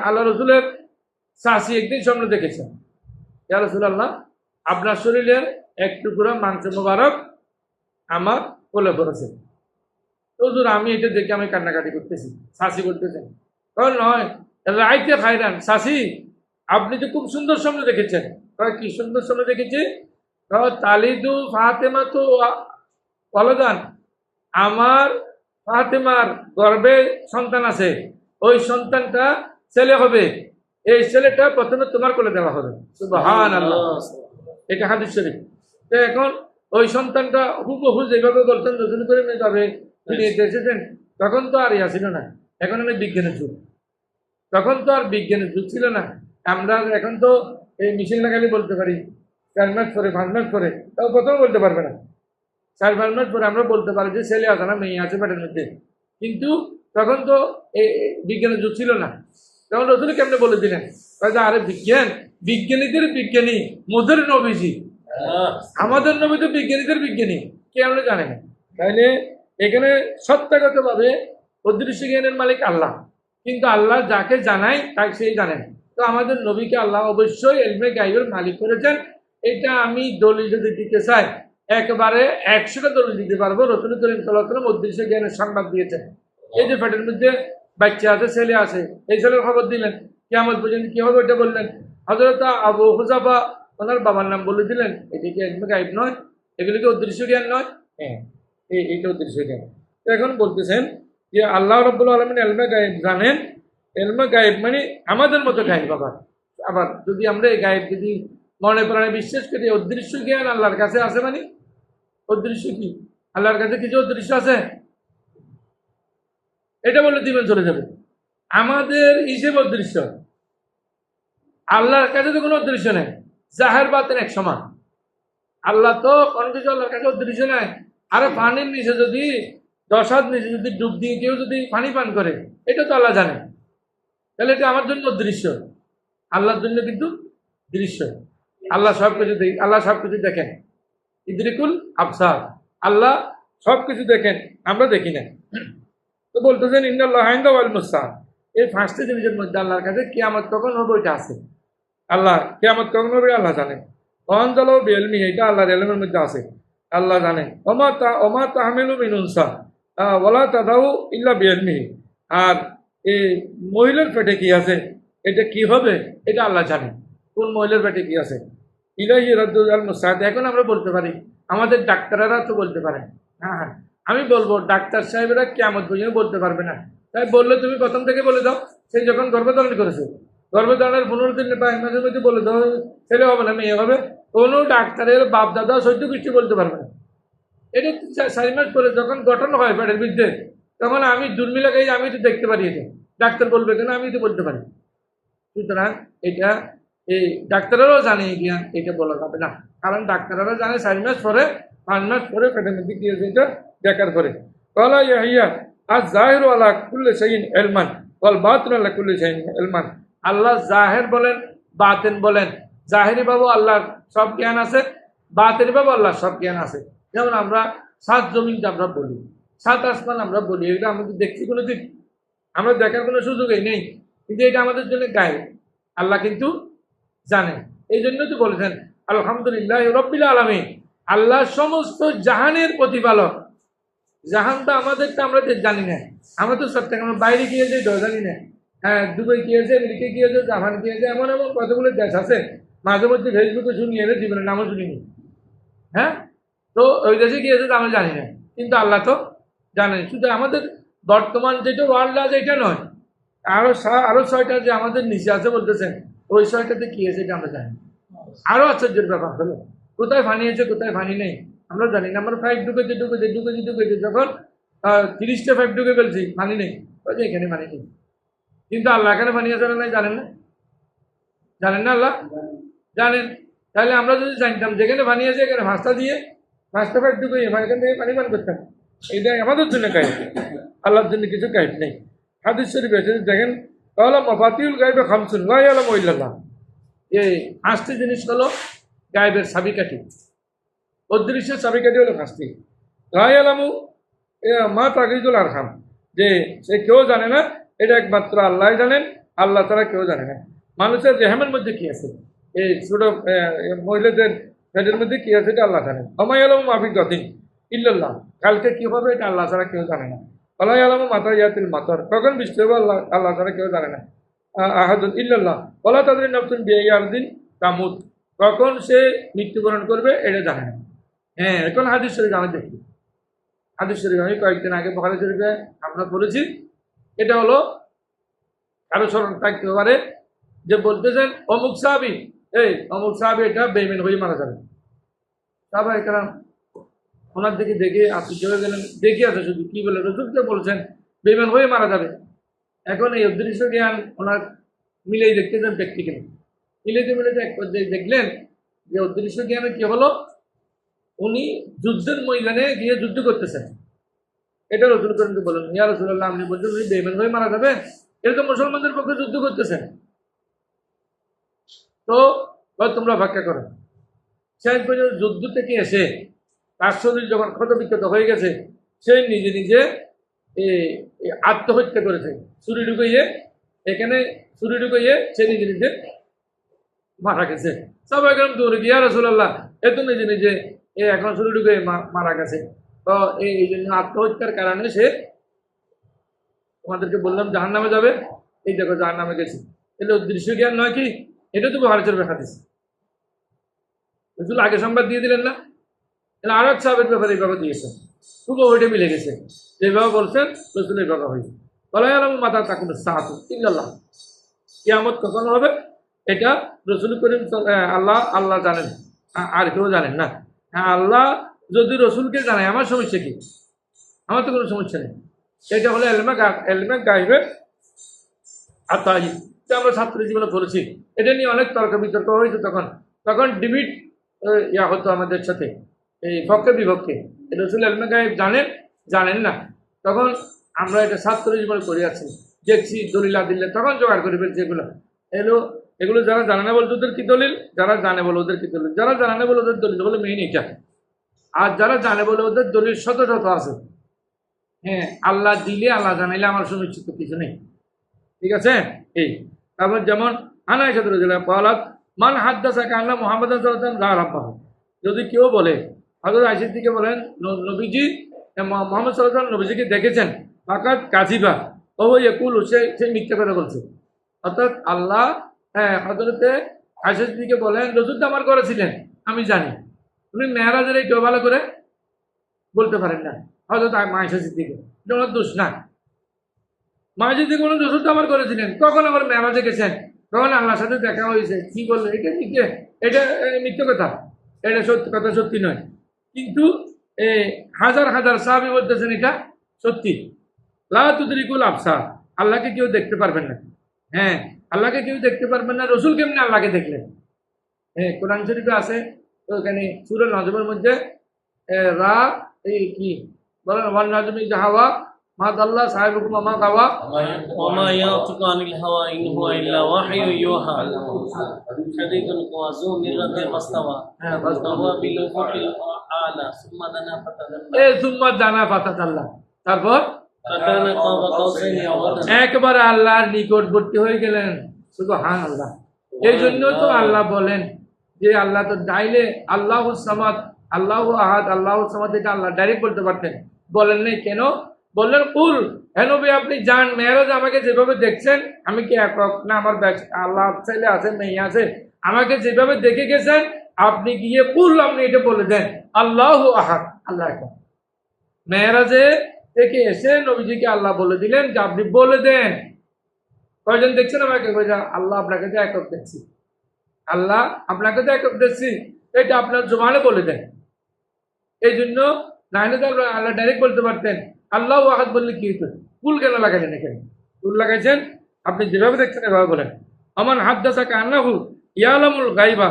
আল্লাহ রসুলের চাষি একদিন স্বপ্ন দেখেছেন, ইয়া রাসূলুল্লাহ, আপনার শরীরের এক টুকরা মাংস মোবারক আমার কোলে পড়েছে। হুজুর আমি এটা দেখে আমি কান্নাকাটি করতেছি। চাষি বলতেছেন, নয় রাইতে খাইরান চাষি, আপনি তো খুব সুন্দর স্বপ্ন দেখেছেন। কি সুন্দর স্বপ্ন দেখেছি? তালিদু ফাতেমা তো ওয়ালাদান, আমার ফাতেমার গর্ভে সন্তান আছে, ওই সন্তানটা ছেলে হবে, এই ছেলেটা প্রথমে তোমার কোলে দেওয়া হবে। সুবহানাল্লাহ, এটা হাদিস শরীফ। তো এখন ওই সন্তানটা হুবহু যেভাবে বলতেন রসুল করিম যাবে তিনি এসেছেন, তখন তো আর ইয়া ছিল না, এখন অনেক বিজ্ঞানের যুগ, তখন তো আর বিজ্ঞানের যুগ ছিল না। আমরা এখন তো এই মেশিন লাগালে বলতে পারি 4 মাস পরে 5 মাস পরে, তাও প্রথম বলতে পারবে না। 4-5 মাস পরে আমরা বলতে পারি যে ছেলে আছে না মেয়ে আছে পেটের মধ্যে, কিন্তু তখন তো এই বিজ্ঞানের যুগ ছিল না। তখন রসুল কেমনে বলে দিলেন, আরে বিজ্ঞান, বিজ্ঞানীদের বিজ্ঞানী মোদের নবীজি, আমাদের নবী তো বিজ্ঞানীদের বিজ্ঞানী, কে আমরা জানে না। তাইলে এখানে সত্যাগত ভাবে অদৃশ্য জ্ঞানের মালিক আল্লাহ, কিন্তু আল্লাহ যাকে জানায় তাকে সেই জানেন। তো আমাদের নবীকে আল্লাহ অবশ্যই ইলমে গায়বের মালিক করেছেন। এটা আমি দলিল যদি দিতে চাই একেবারে 100টা দলিল দিতে পারবো। রাসূল করিম সাল্লাল্লাহু আলাইহি ওয়াসাল্লাম অদৃশ্য জ্ঞানের সংবাদ দিয়েছেন। এই যে পেটের মধ্যে বাচ্চা আছে, ছেলে আছে, এই ছেলের খবর দিলেন, কিয়ামত পর্যন্ত কি হবে এটা বললেন। হযরত আবু হুযাফা ওনার বাবার নাম বলে দিলেন। এটা কি ইলমে গায়ব নয়? এগুলো কি অদৃশ্য জ্ঞান নয়? হ্যাঁ, এইটা অদৃশ্য জ্ঞান। তো এখন বলতেছেন যে আল্লাহ রাব্বুল আলামিন ইলমে গায়ব জানেন। ইলমে গায়ব মানে আমাদের মতো গায়ব। আবার যদি আমরা এই গায়ব যদি মনে প্রাণে বিশ্বাস করি, অদৃশ্য জ্ঞান আল্লাহর কাছে আছে, মানে অদৃশ্য কি আল্লাহর কাছে কিছু অদৃশ্য আছে এটা বলে দিবেন চলে যাবে। আমাদের হিসেবে অদৃশ্য, আল্লাহর কাছে তো কোনো অদৃশ্য নেই। জাহের বাতেন এক সমান। আল্লাহ তো কোনো কিছু আল্লাহর কাছে অদৃশ্য নাই। আরে পানির নিচে যদি 10 হাত নিচে যদি ডুব দিয়ে কেউ যদি পানি পান করে, এটা তো আল্লাহ জানে, তাহলে এটা আমার জন্য অদৃশ্য, আল্লাহর জন্য কিন্তু দৃশ্য। আল্লাহ সবকিছু আল্লাহ সবকিছু দেখেন, ইদরিকুল আবসার, আল্লাহ সবকিছু দেখেন, আমরা দেখি না। তো বলতেছেন ইন্নাল্লাহা ইনদাহু ইলমুস সাআ, এই 5টি জিনিসের মধ্যে আল্লাহর কাছে কিয়ামত কখন হবে এটা আছে। আল্লাহ কিয়ামত কখন হবে আল্লাহ জানেন। ওয়ানজালাহু বিইলমিহি, এটা আল্লাহর ইলমের মধ্যে আছে, আল্লাহ জানেন। ওমা তাহমিলু মিন উনসা ওয়ালা তাদাউ ইল্লা বিইলমিহি, আর এই মহিলার পেটে কি আছে, এটা কি হবে এটা আল্লাহ জানেন, কোন মহিলার পেটে কি আছে। ইলাইহি রাদ্দুল মুসাদ, এখন আমরা বলতে পারি, আমাদের ডাক্তাররা তো বলতে পারে। হ্যাঁ হ্যাঁ, আমি বলবো ডাক্তার সাহেবরা কিয়ামত পর্যন্ত বলতে পারবে না। তাই বললে তুমি প্রথম থেকে বলে দাও, সে যখন গর্ভধারণ করেছে, গর্ভধারণের 15 দিন মাঝে মধ্যে বলে দাও ছেলে হবে না মেয়ে হবে, কোনো ডাক্তারের বাপ দাদা সহ্য কিছু বলতে পারবে না। এটা 4 মাস পরে যখন গঠন হয় পেটের মধ্যে, তখন আমি দুর্মিলাকাই আমি তো দেখতে পারি, এটা ডাক্তার বলবে কেন, আমি তো বলতে পারি। সুতরাং এটা এই ডাক্তাররাও জানে এই জ্ঞান, এটা বলা যাবে না, কারণ ডাক্তাররা জানে 4 মাস পরে 5 মাস পরে পেটের মধ্যে কি হয়েছে এটা দেখার পরে। ক্বালা ইয়াহইয়া আজ জাহিরু আলা কুল্লি শাইইন ইলমান ওয়াল বাতিনু আলা কুল্লি শাইইন ইলমান, আল্লাহ জাহির বলেন বাতিন বলেন। জাহিরি বাবু আল্লাহর সব জ্ঞান আছে, বাতিনি বাবু আল্লাহর সব জ্ঞান আছে। যেমন আমরা 7 জমিনকে আমরা বলি, 7 আসমান আমরা বলি, এটা আমাদের দেখছি কোনোদিন, আমরা দেখার কোনো সুযোগই নেই, কিন্তু এটা আমাদের জন্য গায়ে আল্লাহ কিন্তু জানেন। এই জন্য তো বলেছেন আলহামদুলিল্লাহ রাব্বিল আলামিন, আল্লাহ সমস্ত জাহানের প্রতিপালক। জাহানটা আমাদেরটা আমরা জানি না, আমরা তো সব থেকে আমরা বাইরে গিয়ে যে জানি না। হ্যাঁ, দুবাই গিয়েছে, আমেরিকা গিয়েছে, জাপান গিয়েছে, এমন এমন কতগুলো দেশ আছে মাঝে মধ্যে ফেসবুকে শুনি, এনে জীবনের নামও শুনিনি। হ্যাঁ, তো ওই দেশে গিয়েছে আমরা জানি না, কিন্তু আল্লাহ তো জানেন। শুধু আমাদের বর্তমান যেটা ওয়ার্ল্ড আছে এটা নয়, আরো 6টা যে আমাদের নিচে আছে বলতেছেন, ওই 6টাতে কি আছে এটা আমরা জানি। আরো আশ্চর্যের ব্যাপার হলো কোথায় ফানি আছে কোথায় ফানি নেই আমরা জানি না। আমরা 5 ঢুকেছে যখন 30টা 5 ঢুকে ফেলছি, ফানি নেই, এখানে ফানি নেই, কিন্তু আল্লাহ এখানে ফানি আছে না নাই জানেন না, জানেন না আল্লাহ জানেন। তাহলে আমরা যদি জানতাম যেখানে ফানি আছে এখানে 5টা দিয়ে 5টা 5 ঢুকে এখান থেকে পানি পান করতাম, এটাই আমাদের জন্য গাইব, আল্লাহর জন্য কিছু গাইব নেই। হাদিস শরীফ আছে দেখেন, তাহলে মাফাতিউল গায়বে খামসুন লা ইয়ালামু ইল্লাল্লাহ, এই 5টি জিনিস হলো গায়বের চাবিকাঠি, অদৃশ্যের চাবিকাঠি হলো 5টি। লা ইয়ালামু মা তাগিদুল আরহাম, যে সে কেউ জানে না, এটা একমাত্র আল্লাহ জানেন। আল্লাহ তারা কেউ জানে না। মানুষের রেহেমের মধ্যে কি আছে, এই ছোট মহিলাদের পেটের মধ্যে কি আছে, এটা আল্লাহ জানে। আমায় আলম মাফিক গতিন ইল্লাল্লাহ, কালকে কি হবে এটা আল্লাহ ছাড়া কেউ জানে না। আল্লাহ আলম মাতা ইয়াতিল মাতর, কখন বৃষ্টি হবে আল্লাহ আল্লাহ ছাড়া কেউ জানে না। আহাদুল ইল্লাল্লাহ বলা তাদের নফসুন বিয়ার দিন তামুদ, কখন সে মৃত্যুবরণ করবে এটা জানে না। হ্যাঁ, এখন হাদিস শরীফ আমি দেখি, হাদিস শরীফ আমি কয়েকদিন আগে বুখারী শরীফে আমরা পড়েছি। এটা হলো কারো স্মরণ থাকতে পারে যে বলতেছেন অমুক সাহাবী, এই অমুক সাহাবী এটা বেঈমান হয়ে মারা যাবে। সাহাবায়ে কেরাম ওনার দিকে দেখে আপনি চলে গেলেন, দেখে আছে শুধু কি বলে রসুলকে বলছেন বেঈমান হয়ে মারা যাবে। এখন এই অদৃশ্য জ্ঞান ওনার মিলেই দেখতেছেন প্র্যাকটিক্যালি, মিলেতে এক পর্যায়ে দেখলেন যে অদৃশ্য জ্ঞানে কি হলো, উনি যুদ্ধের ময়দানে গিয়ে যুদ্ধ করতেছেন। এটা রসুল করিমকে বলেন, ইয়া রাসূলুল্লাহ, আপনি বলছেন উনি বেঈমান হয়ে মারা যাবে, এটা তো মুসলমানদের পক্ষে যুদ্ধ করতেছেন, তো তোমরা ব্যাখ্যা করো। শেষ পর্যন্ত যুদ্ধ থেকে এসে তার শরীর যখন ক্ষতবিক্ষত হয়ে গেছে, সে নিজে নিজে আত্মহত্যা করেছে, ছুরি ঢুকাইয়ে, এখানে ছুরি ঢুকাইয়ে সে নিজে নিজে মারা গেছে। সবাই এখন দৌড়ে গিয়ে রাসূলুল্লাহ, এ তো নিজে নিজে এখন ছুরি ঢুকাই মারা গেছে, তো এই জন্য আত্মহত্যার কারণে সে, তোমাদেরকে বললাম জাহান্নামে যাবে, এই দেখো জাহান্নামে গেছে। তাহলে দৃশ্য জ্ঞান নয় কি? এটা তো বুখারী শরীফের হাদিস। রসুল আগে সংবাদ দিয়ে দিলেন না? আর এক সাহাবের ব্যাপারে এইভাবে দিয়েছেন, খুব ওইটা মিলে গেছে, যেভাবে বলছেন রসুল এইভাবে হয়েছে। বলা গেল মাথা তাকুন সাহাতু ইল্লাল্লাহ, কিয়ামত কখন হবে এটা রসুল করিম আল্লাহ জানেন, আর কেউ জানেন না। হ্যাঁ, আল্লাহ যদি রসুলকে জানায় আমার সমস্যা কি? আমার তো কোনো সমস্যা নেই। এটা হলো এলমে গায়বে আতাই, আমরা ছাত্র জীবনে পড়েছি। এটা নিয়ে অনেক তর্ক বিতর্ক হয়েছে, তখন ডিবেট ইয়া হতো আমাদের সাথে, এই পক্ষে বিপক্ষে, রসুল এলমে গায়েব জানেন না। তখন আমরা এটা ছাত্র জীবনে করে আছি, দেখছি দলিল দিলে তখন জোগাড় করে ফেলছি। এগুলো যারা জানে না বলছে ওদের কি দলিল, যারা জানে বলে ওদের কি দলিল, যারা জানে না বলে ওদের দলিল বলে মেইন এটা, আর যারা জানে বলে ওদের দলিল শত শত আছে। হ্যাঁ, আল্লাহ দিলে আল্লাহ জানাইলে আমার সুনিশ্চিত কিছু নেই, ঠিক আছে। এই তারপর যেমন আনাইশা রাদিয়াল্লাহু পালাত মান হাদ্দাসা কান্না মুহাম্মদ সাল্লাল্লাহু আলাইহি ওয়াসাল্লাম রাব্বাহু, যদি কেউ বলে, হযরত আয়েশা থেকে বলেন নবীজি মুহাম্মদ সাল্লাল্লাহু আলাইহি ওয়াসাল্লাম নবীজিকে দেখেছেন, ফাকাত কাযিবা ও ইয়াকুল, সে মিথ্যা কথা বলছে। অর্থাৎ আল্লাহ, হ্যাঁ, হযরতে আয়েশা থেকে বলেন রাসূল তো আমার ঘরে ছিলেন, আমি জানি। উনি মেরাজের এই ভালো করে বলতে পারেন না হযরত আয়েশা সিদ্দিকা, এটা ওনার দোষ না। মাঝে দিকে কোনো রসুল তো আমার করেছিলেন, কখন আবার মেরাজে গেছেন, তখন আল্লাহর সাথে দেখা হয়েছে, কি বললেন, এটা মিথ্যে কথা, এটা সত্যি কথা, সত্যি নয়। কিন্তু হাজার হাজার সাহাবী বলতেছেন এটা সত্যি। লা তুদরিকুল আবসার, আল্লাহকে কেউ দেখতে পারবেন না। হ্যাঁ, আল্লাহকে কেউ দেখতে পারবেন না, রসুল কেমনি আল্লাহকে দেখলেন? হ্যাঁ, কোরআন শরীফে আছে, তো এখানে সূরা নজমের মধ্যে কি বলেন, ওয়ান নাজমি ইযা হাওয়া মা দাল্লা সাহিবুকুম মা গাওয়া ওমা ইয়াতিকু আনিল হাওয়া ইন হুয়া ইল্লা ওয়াহয়ু ইউহা শাদীদুল কুওয়া যু মিরাতিন মাস্তাওয়া ওয়া বিল উফুকিল আলা সুম্মা দানা ফাতাদাল্লা, সুম্মা দানা ফাতাদাল্লা, তারপর ফাকানা কাবা কাউসাইনি আও আদনা, একবার আল্লাহর নিকটবর্তী হয়ে গেলেন। সুবহানাল্লাহ। এই জন্য তো আল্লাহ বলেন যে আল্লাহ তো ডাইলে আল্লাহুস সামাদ, আল্লাহু আহাদ, আল্লাহুস সামাদ, এটা আল্লাহ ডাইরেক্ট বলতে পারতেন, বলেন নাই কেন? বললেন কুল, হে নবী আপনি যান, মেরাজ আমাকে যেভাবে দেখছেন, আমি কি একক না, আমার আল্লাহ ছেলে আছে, মেয়ে আছে, আমাকে যেভাবে দেখে গেছেন আপনি গিয়ে কুল, আপনি এটা বলে দেন আল্লাহু আহাদ, আল্লাহ একক। মেরাজে থেকে এসে নবীজিকে আল্লাহ বলে দিলেন যে আপনি বলে দেন, কয়জন দেখছেন আমাকে? আল্লাহ আপনাকে তো একক দেখছি, আল্লাহ আপনাকে তো একক দেখছি, এটা আপনার জবানে বলে দেন। এই জন্য নাইলে তো আল্লাহ ডাইরেক্ট বলতে পারতেন, আল্লাহ আহাদ বললে কি হতো? কুল কেন লাগাইলেন? এখানে কুল লাগাইছেন, আপনি যেভাবে দেখছেন এভাবে বলেন। আমান হাদ্দাসা কান্নাহু ইয়ালামুল গায়বা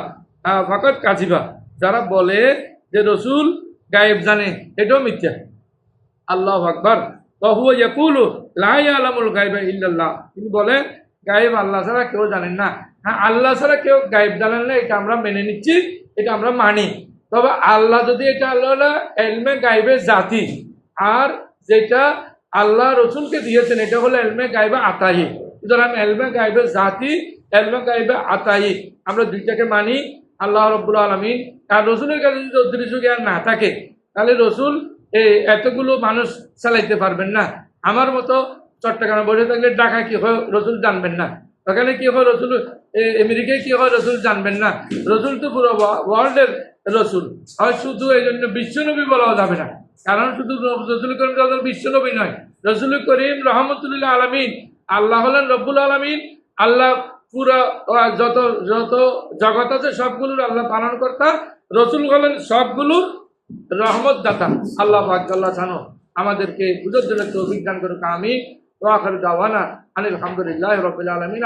ফাকাত কাযিবা, যারা বলে যে রসুল গায়েব জানে, এটাও মিথ্যা। আল্লাহু আকবার। ওয়া হুয়া ইয়াকুলু লা ইয়ালামুল গায়বা ইল্লাল্লাহ, তিনি বলেন গায়েব আল্লাহ ছাড়া কেউ জানেন না। হ্যাঁ, আল্লাহ ছাড়া কেউ গায়েব জানেন না, এটা আমরা মেনে নিচ্ছি, এটা আমরা মানি। তবে আল্লাহ যদি, এটা আল্লাহ এলমে গায়েবের জাতি, আর যেটা আল্লাহ রসুলকে দিয়েছেন এটা হলো এলমে গায়েবে আতাহি, সুতরাং এলমে গাইবে জাতি, এলমে গাইবে আতাই, আমরা দুইটাকে মানি। আল্লাহ রব্বুল আলামিন আর রসুলের কাছে যদি অদৃশ্য জ্ঞান না থাকে তাহলে রসুল এতগুলো মানুষ চালাইতে পারবেন না। আমার মতো চট্টগ্রামে বসে থাকলে ঢাকায় কি হয় রসুল জানবেন না, ওখানে কি হয় রসুল, আমেরিকায় কি হয় রসুল জানবেন না। রসুল তো পুরো ওয়ার্ল্ডের রসুল, হয় শুধু এই জন্য বিশ্বনবী বলা যাবে না, কারণ শুধু রসুল করিম বিশ্বনবী নয়, রসুল করিম রহমতুল্লাহ আলমিন। আল্লাহ হলেন রব্বুল আলমিন, আল্লাহ পুরো যত যত জগৎ আছে সবগুলোর আল্লাহ পালন কর্তা, রসুল হলেন সবগুলোর রহমত দাতা। আল্লাহ পাক আল্লাহ জানো আমাদেরকে বুঝার জন্য তৌফিক দান করুক। আমিন। ওয়া আখিরু দাওয়ানা আনিল হামদুলিল্লাহি রাব্বিল আলামিন।